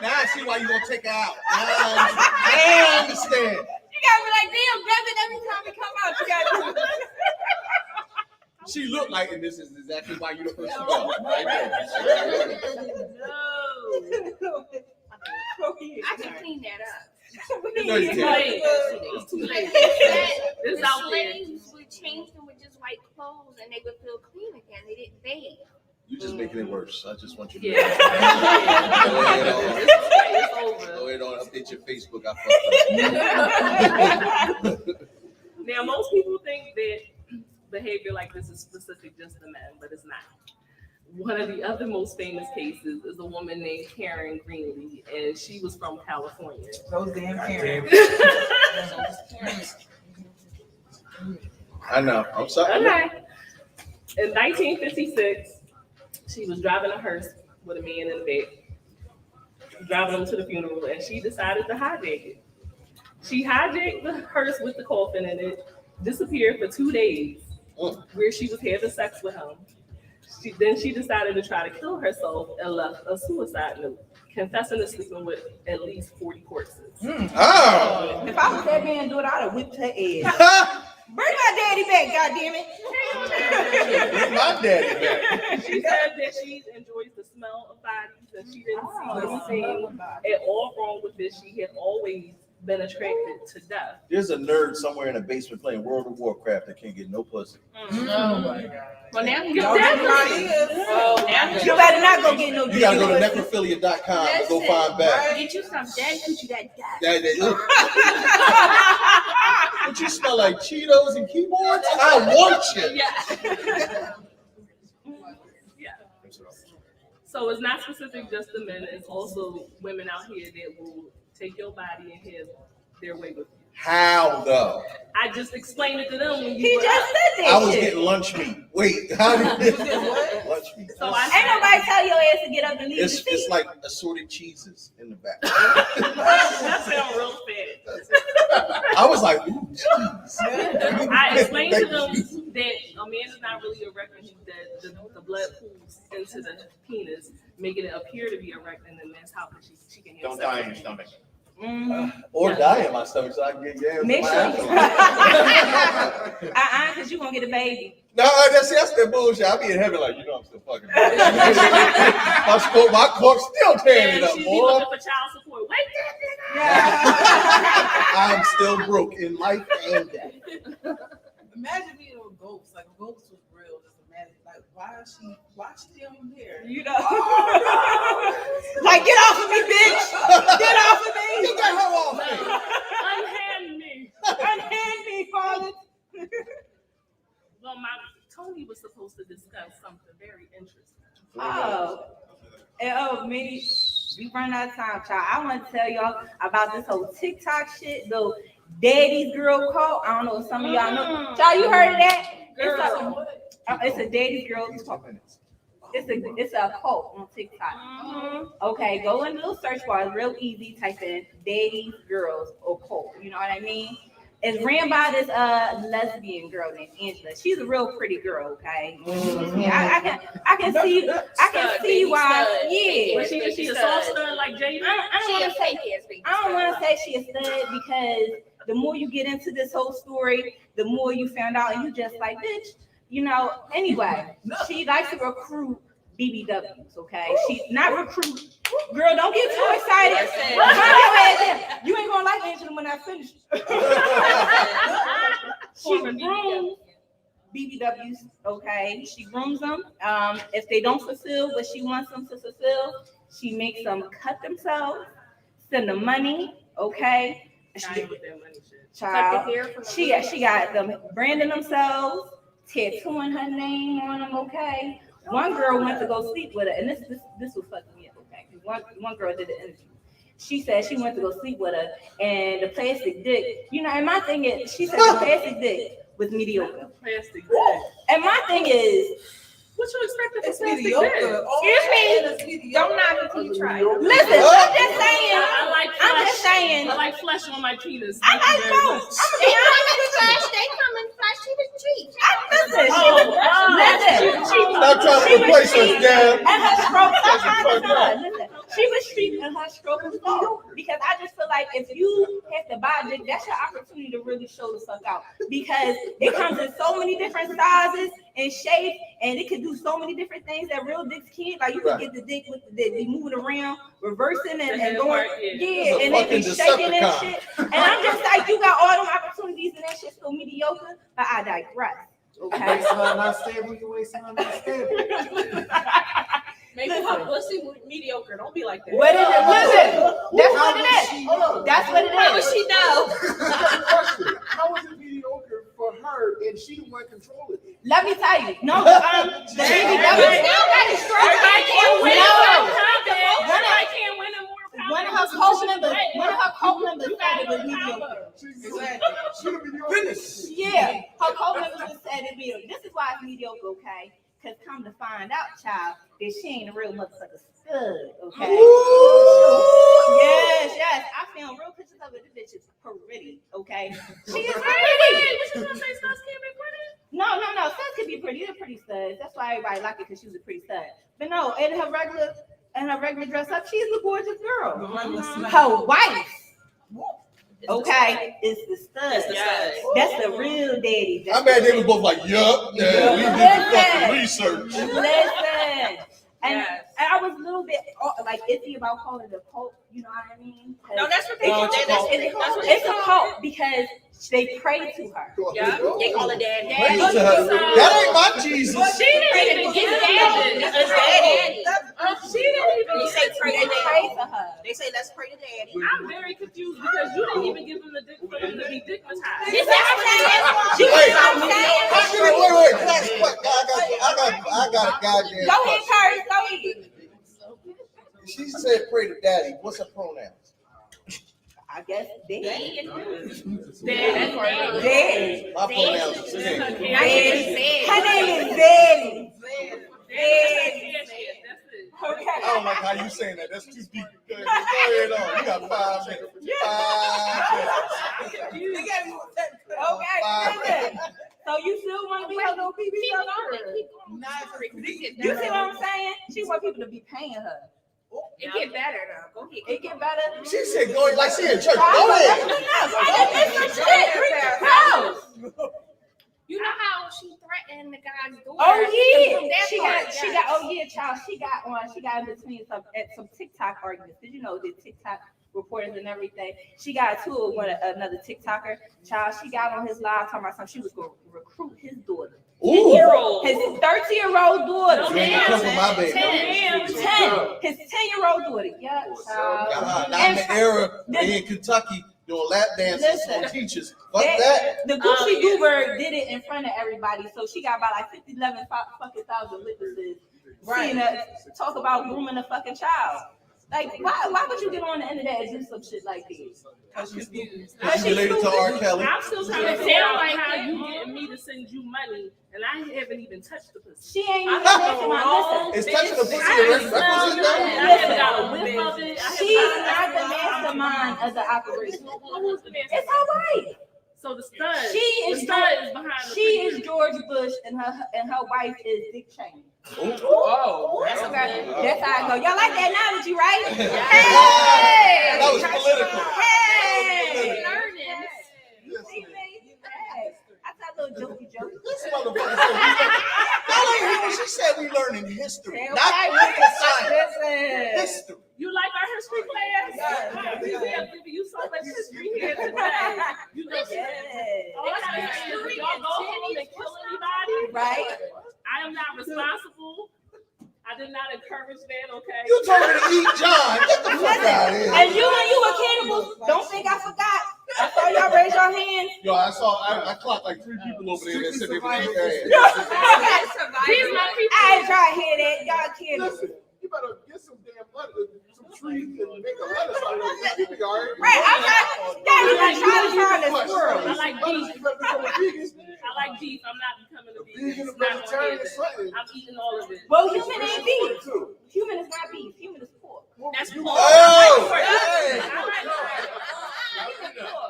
Now I see why you gonna take her out. Now I understand. You gotta be like, damn, Devin, every time we come out, you gotta. She looked like, and this is exactly why you're the person to go. Right there. No. I can clean that up. No, you can't. It's too late. They said It's the out there. slaves would change them with just white clothes and they would feel clean again. They didn't bathe. You're just making it worse. I just want you to Yeah. It's over. go ahead on update your Facebook. I fucked up. Now, most people think that behavior like this is specific just to men, but it's not. One of the other most famous cases is a woman named Karen Greenlee, and she was from California. Those damn parents. I know. I'm sorry. Okay. In 1956, she was driving a hearse with a man in the back, driving him to the funeral, and she decided to hijack it. She hijacked the hearse with the coffin in it, disappeared for 2 days, where she was having sex with him. Then she decided to try to kill herself and left a suicide note, confessing to sleeping with at least 40 corpses. Oh. If I was that man, do it, I'd have whipped her ass. Bring my daddy back, goddammit. Bring my daddy back. She said that she enjoys the smell of bodies and she didn't see anything at all wrong with this. She had always been attracted to death. There's a nerd somewhere in the basement playing World of Warcraft that can't get no pussy. Oh my God. Well, now you Y'all know. know how it is. Oh, You better not go get no You gotta go to dick. necrophilia.com and go Listen, find back. Get you some dead coochie that died. But you smell like Cheetos and keyboards? I want you. Yeah. So it's not specific just to men. It's also women out here that will take your body and have their way with you. How though? I just explained it to them when you He were just up. said I that was shit. getting lunch meat. Wait, how did you get lunch meat? So I Ain't nobody tell your ass to get up and leave the It's seat. like assorted cheeses in the back. that sounds real fat. I was like, ooh, cheese. I explained to them that a man is not really erect, and that the blood pools into the penis, making it appear to be erect, and then that's how she can have Don't sex. die in your stomach. Or die in my stomach so I can get yams. Make in my sure asshole. because you gonna get a baby. No, that's that bullshit. I'll be in heaven like, I'm still fucking. my corpse still tearing it And up, she be boy. looking for child support. Wait that I'm still broke in life and death. Imagine being a ghost. Like a ghost was real. Just imagine. Like, why is she still there? You know. Like, get off of me, bitch. Get off of me. You got her off me. nigga. Unhand me. Unhand me, father. Well, Tony was supposed to discuss something very interesting. Minnie, we run out of time, child. I want to tell y'all about this whole TikTok shit, though. Daddy's girl cult. I don't know if some of y'all know. Child, you heard of that? It's a daddy's girl cult. It's a cult on TikTok. Okay, go in the little search bar. It's real easy. Type in daddy's girls or cult. You know what I mean? It's ran by this lesbian girl named Angela. She's a real pretty girl. Okay, yeah, I can see why. Yeah, Was she a soft stud like Jada? I don't want to say she a stud because the more you get into this whole story, the more you found out, and you just like, bitch, you know. Anyway, she likes to recruit BBWs. Okay, she's not recruit. Girl, don't get too excited. You ain't gonna like Angela when I finish. She grooms BBWs, okay? She grooms them. If they don't fulfill what she wants them to fulfill, she makes them cut themselves, send them money, okay? Dying with that money shit. Child, she got them branding themselves, tattooing her name on them, okay? One girl went to go sleep with her, and this was fucking me up, okay? One girl did an interview. She said she went to go sleep with her, and the plastic dick, you know, and my thing is, she said the plastic dick was mediocre. Plastic dick. And my thing is, What you expected It's from plastic mediocre. dick? Excuse me. Don't knock it till you try it. listen, I'm just saying, I like flesh. I'm just saying, I like flesh on my penis. I Thank like you very both. much. I'm They gonna come in fresh. They come in fresh. She was cheap. listen, she Oh, was, listen. Stop trying to replace us, Dad. And her stroke, stop trying to tell her. Listen, she was cheap and her stroke was low. Because I just feel like if you have to buy a dick, that's your opportunity to really show the fuck out. Because it comes in so many different sizes and shapes, and it can do so many different things that real dicks can't. Like you can get the dick with the dick, be moving around, reversing and going, yeah, and it be shaking and shit. And I'm just like, you got all them opportunities and that shit's so mediocre, but I digress. Okay. Not stable, you ain't not stable. Making her pussy mediocre. Don't be like that. What is it? Listen, that's what it is. Hold on. That's what it How would is. she know? Question. How is it mediocre for her and she the one controlling it? Let me tell you. No, the baby Everybody Everybody can't win. No. Everybody can't win a more One of her co-members said it was mediocre. Finish. Yeah, her co-members just said it mediocre. This is why it's mediocre, okay? Because come to find out, child, that she ain't a real motherfucker stud, okay? Yes. I found real pictures of her. This bitch is pretty, okay? She is pretty. What you gonna say? Studs can't be pretty? No. Studs can be pretty. They're pretty studs. That's why everybody like it because she was a pretty stud. But no, in her regular dress up, she's a gorgeous girl. Her wife, okay, is the stud. Yes. That's the real daddy. I bet they was both like, yup, yeah, we did the fucking research. Listen. And I was a little bit like iffy about calling it a cult, you know what I mean? No, that's what they No, do. it's a cult. It's a cult because they pray to her. Yeah, they call it daddy. Praise to her. That ain't my Jesus. She didn't even get daddy. It's daddy. She didn't even They say pray They to pray daddy. to her. They say let's pray to daddy. I'm very confused because you didn't even give them the dick for them to be dignitized. You see what I'm saying? Wait, wait. I got a goddamn Go ahead, question. Curry. Go ahead. She said pray to daddy. What's her pronouns? I guess daddy. Daddy. My pronouns is King. Her name is Daddy. Okay. I don't like how you saying that. That's too deep. Go ahead on. You got 5 minutes. 5 minutes. Okay, listen. So you still want to be her little PB You see what I'm saying? She want people to be paying her. It get better though. Go ahead. It get better. She said go like she in church. Go ahead. You know how she threatened the guy's door? Oh yeah, From that she part, got. Oh yeah, child. She got in between some TikTok arguments. Did you know the TikTok reporters and everything? She got to it with another TikToker. Child, she got on his live talking about something. She was going to recruit his daughter. Ooh. His 13-year-old daughter. You ain't come for my baby. 10. His 10-year-old daughter. Yeah, child. Not in the era in Kentucky doing lap dances on teachers. Fuck that. The Gucci Goober did it in front of everybody, so she got about like 11 fucking thousand witnesses. Right. Seeing her talk about grooming a fucking child. Like, why would you get on the internet and do some shit like this? Because she's related to R. Kelly. I'm still trying to figure out how you getting me to send you money, and I haven't even touched the pussy. She ain't even touching my It's touching the pussy. I haven't got a whiff of it. She's not the mastermind of the operation. Who's the man? It's all right. So the stud. She is behind the She is George Bush, and her wife is Dick Cheney. Oh, That's okay. That's how I go. Y'all like that analogy, right? Hey! That was political. Hey! Learning. See me? Hey. I thought a little jokey joke. This motherfucker said y'all ain't hear what she said. We learning history, Okay, not political science. Listen. History. You like our history class? Yeah. We have given you so much history here today. You know, Yes. all I gotta say is y'all go home and kill anybody. okay? You told me to eat John. Get the fuck out of here. And you were cannibals. Don't think I forgot. I saw y'all raise your hands. Yo, I clocked like 3 people over there that said they were eating These my people. I ain't trying to hear that. Y'all kidding. Listen, you better get some damn some trees and make a lettuce out of it. You be all right. Right, I'm not. Y'all like trying to find a squirrel. I like beef. You better become a vegan. I like beef. I'm not becoming a vegan. Vegan, It's not vegetarian, organic. something. I'm eating all of it. Well, human ain't beef. Human is not beef. Human is pork. That's You- pork. Oh, hey. I like pork.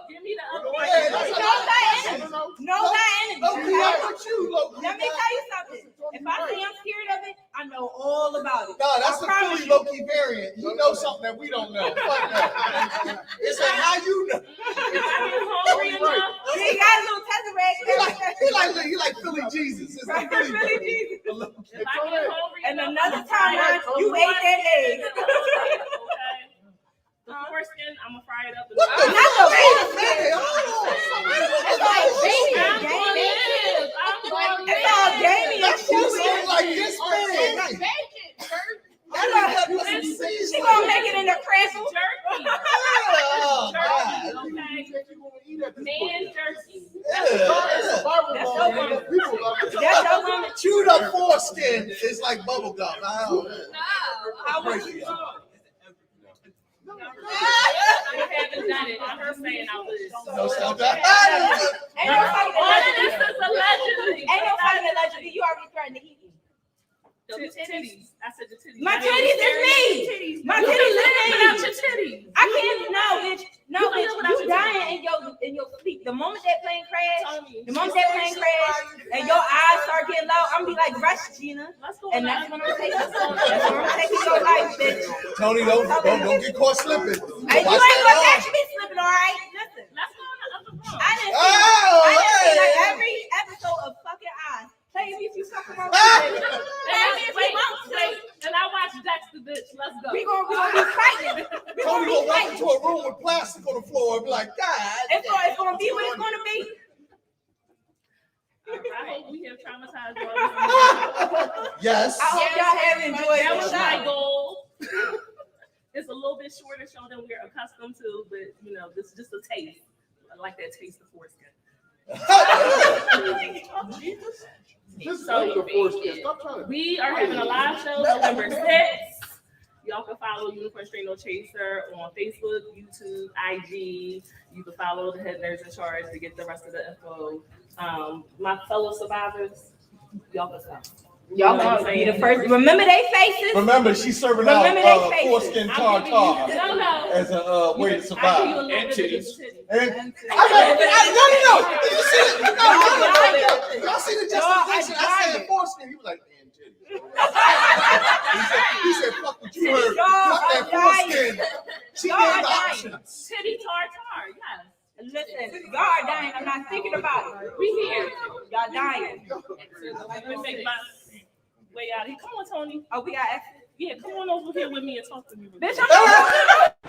Give me the other one. Hey, that's No that energy. No that energy. Low-key, I put you, low-key. Let me tell you something. If I say I'm scared of it, I know all about it. No, that's I the promise Philly you. low-key variant. You know something that we don't know. Fuck that. It's like how you know. If I get hungry enough, You got a little test He like Philly Jesus. It's like Really Philly. Jesus. if I get hungry And enough, another I'm gonna fry time, it. you ate that egg. Okay. The foreskin, I'm gonna fry it up. What the Not the fuck? foreskin. Hey, hold on. It's like baby I'm and gonna gamey. live. I'm gonna It's all live. gamey and That shit chewy. sounds like this man. She gonna make it in the crackle. Jerky. Oh, Jerky, God. okay? Man jerky. That's your woman. Chewed up foreskin is like bubble gum. I don't know. How would you? I haven't done it. I'm just saying I would. No, stop that. Ain't no fighting All of allegedly. this is allegedly. Ain't no fighting allegedly. You already threatened to eat me. Titties. I said the titties. My titties is me. My You titties can is live without me. your titties. I can't. No, bitch. No, You can bitch. live without You your dying in your sleep. The moment that plane crash, Tony, the moment that plane crash, and your eyes start getting low, I'm gonna be like, rush, Gina. let's go And on that's the when other- I'm taking. That's when I'm taking your life, bitch. Tony, don't get caught slipping. And you Watch ain't gonna that catch me slipping, all right? Listen, Let's go on the other room. I didn't Oh, see hey. like every episode of fucking Eyes. Play me if you fucking want to. Ah. Play me if you want to. And I watch Dexter, bitch. Let's go. We gonna be fighting. We Tony gonna gonna be walk fighting. into a room with plastic on the floor and be like, God. It's gonna be what it's gonna be. All right, we have traumatized y'all. Yes. I hope y'all have enjoyed That the was my show. goal. It's a little bit shorter show than we're accustomed to, but you know, this is just a taste. I like that taste of foreskin. This is like the foreskin. Stop trying to. We are having a live show November 6th. Y'all can follow Unicorn Straight No Chaser on Facebook, YouTube, IG. You can follow the head nurse in charge to get the rest of the info. My fellow survivors, y'all can stop. Y'all gonna be the first. Remember they faces. Remember, she's serving out Remember they faces. foreskin I'm giving tartar you, no. as a way to I'll give you a survive. little bit of titties. And no. Did you see it? No. Y'all see the justification? I said foreskin. He was like, and titties. He said, fuck what you heard. Fuck that foreskin. She Y'all gave are the dying. options. Titty tartar, yes. Listen, y'all are dying. I'm not thinking about it. We here. Y'all dying. Let me make my way out of here. Come on, Tony. Oh, we got exit. Yeah, come on over here with me and talk to me. Bitch, I'm